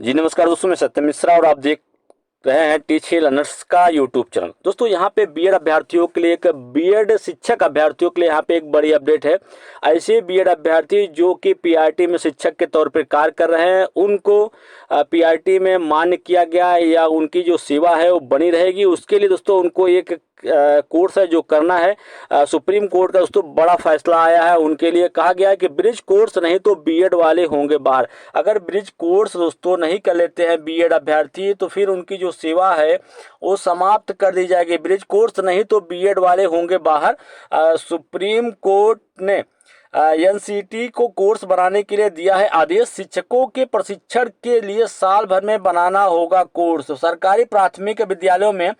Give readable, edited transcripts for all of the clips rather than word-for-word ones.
जी नमस्कार दोस्तों, मैं सत्यम मिश्रा और आप देख रहे हैं टीच लर्नर्स का यूट्यूब चैनल। दोस्तों यहाँ पे बीएड अभ्यर्थियों के लिए, एक बीएड शिक्षक अभ्यर्थियों के लिए यहाँ पे एक बड़ी अपडेट है। ऐसे बीएड अभ्यर्थी जो कि पीआरटी में शिक्षक के तौर पर कार्य कर रहे हैं, उनको पीआरटी में मान्य किया गया है या उनकी जो सेवा है वो बनी रहेगी। उसके लिए दोस्तों उनको एक कोर्स है जो करना है। सुप्रीम कोर्ट का दोस्तों बड़ा फैसला आया है। उनके लिए कहा गया है कि ब्रिज कोर्स नहीं तो बीएड वाले होंगे बाहर। अगर ब्रिज कोर्स दोस्तों नहीं कर लेते हैं बीएड अभ्यर्थी, तो फिर उनकी जो सेवा है वो समाप्त कर दी जाएगी। ब्रिज कोर्स नहीं तो बीएड वाले होंगे बाहर। सुप्रीम कोर्ट ने एनसीटी को कोर्स बनाने के लिए दिया है आदेश। शिक्षकों के प्रशिक्षण के लिए साल भर में बनाना होगा कोर्स। सरकारी प्राथमिक विद्यालयों में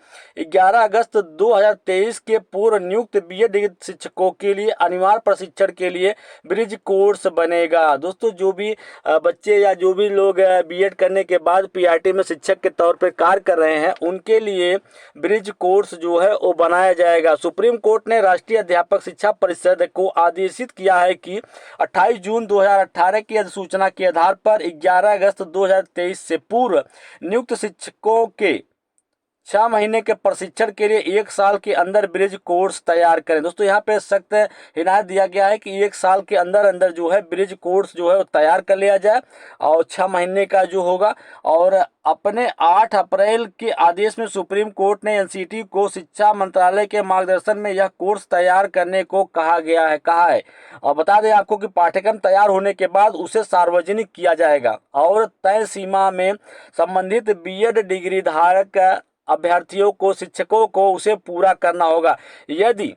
11 अगस्त 2023 के पूर्व नियुक्त बीएड शिक्षकों के लिए अनिवार्य प्रशिक्षण के लिए ब्रिज कोर्स बनेगा। दोस्तों जो भी बच्चे या जो भी लोग बीएड करने के बाद पीआरटी में शिक्षक के तौर पर कार्य कर रहे हैं, उनके लिए ब्रिज कोर्स जो है वो बनाया जाएगा। सुप्रीम कोर्ट ने राष्ट्रीय अध्यापक शिक्षा परिषद को आदेशित किया है कि 28 जून 2018 की अधिसूचना के आधार पर 11 अगस्त 2023 से पूर्व नियुक्त शिक्षकों के 6 महीने के प्रशिक्षण के लिए 1 साल के अंदर ब्रिज कोर्स तैयार करें। दोस्तों यहाँ पे सख्त हिदायत दिया गया है कि 1 साल के अंदर अंदर जो है ब्रिज कोर्स जो है वो तैयार कर लिया जाए और 6 महीने का जो होगा। और अपने 8 अप्रैल के आदेश में सुप्रीम कोर्ट ने एनसीटी को शिक्षा मंत्रालय के मार्गदर्शन में यह कोर्स तैयार करने को कहा है। और बता दें आपको कि पाठ्यक्रम तैयार होने के बाद उसे सार्वजनिक किया जाएगा और तय सीमा में संबंधित बीएड डिग्री धारक अभ्यर्थियों को, शिक्षकों को उसे पूरा करना होगा। यदि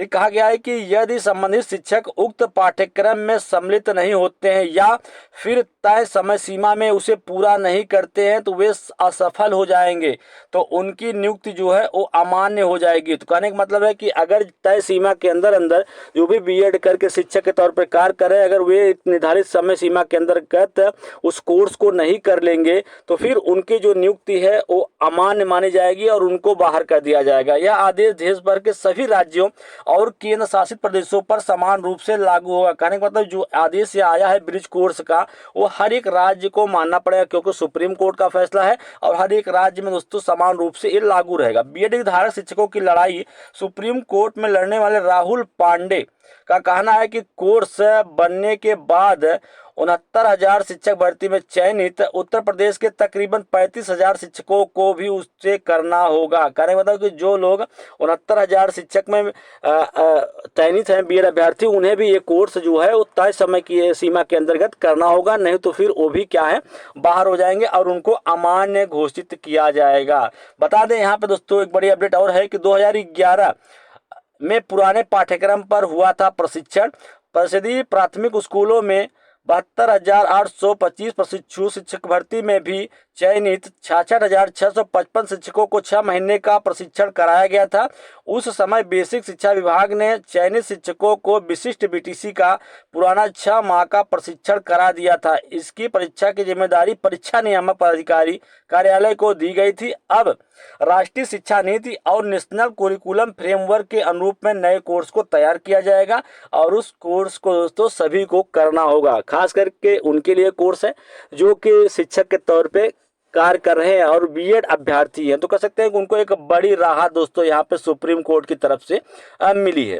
कहा गया है कि यदि संबंधित शिक्षक उक्त पाठ्यक्रम में सम्मिलित नहीं होते हैं या फिर तय समय सीमा में उसे पूरा नहीं करते हैं तो वे असफल हो जाएंगे, तो उनकी नियुक्ति जो है वो अमान्य हो जाएगी। तो कहने का मतलब है कि अगर तय सीमा के अंदर अंदर जो भी बीएड करके शिक्षक के तौर पर कार्य कर रहे हैं, अगर वे निर्धारित समय सीमा के अंतर्गत उस कोर्स को नहीं कर लेंगे तो फिर उनकी जो नियुक्ति है वो अमान्य मानी जाएगी और उनको बाहर कर दिया जाएगा। यह आदेश देश भर के सभी राज्यों और केंद्र शासित प्रदेशों पर समान रूप से लागू होगा। कहने का मतलब जो आदेश आया है ब्रिज कोर्स का, वो हर एक राज्य को मानना पड़ेगा क्योंकि सुप्रीम कोर्ट का फैसला है और हर एक राज्य में दोस्तों समान रूप से ये लागू रहेगा। बीएड धारक शिक्षकों की लड़ाई सुप्रीम कोर्ट में लड़ने वाले राहुल पांडे का कहना है कि कोर्स बनने के बाद 69,000 शिक्षक भर्ती में चयनित उत्तर प्रदेश के तकरीबन 35,000 शिक्षकों को भी उससे करना होगा। कहने मतलब कि जो लोग 69,000 शिक्षक में चयनित हैं बीएड अभ्यर्थी, उन्हें भी ये कोर्स जो है वो तय समय की सीमा के अंतर्गत करना होगा, नहीं तो फिर वो भी क्या है बाहर हो जाएंगे और उनको अमान्य घोषित किया जाएगा। बता दें यहाँ पे दोस्तों एक बड़ी अपडेट और है कि 2011 में पुराने पाठ्यक्रम पर हुआ था प्रशिक्षण। परिषदीय प्राथमिक स्कूलों में 72,825 प्रशिक्षु शिक्षक भर्ती में भी चयनित 66,655 शिक्षकों को 6 महीने का प्रशिक्षण कराया गया था। उस समय बेसिक शिक्षा विभाग ने चयनित शिक्षकों को विशिष्ट बीटीसी का पुराना 6 माह का प्रशिक्षण करा दिया था। इसकी परीक्षा की जिम्मेदारी परीक्षा नियामक पदाधिकारी कार्यालय को दी गई थी। अब राष्ट्रीय शिक्षा नीति और नेशनल करिकुलम फ्रेमवर्क के अनुरूप में नए कोर्स को तैयार किया जाएगा और उस कोर्स को दोस्तों सभी को करना होगा। खास करके उनके लिए कोर्स है जो कि शिक्षक के तौर पे कार्य कर रहे हैं और बीएड अभ्यर्थी हैं। तो कह सकते हैं कि उनको एक बड़ी राहत दोस्तों यहाँ पे सुप्रीम कोर्ट की तरफ से मिली है।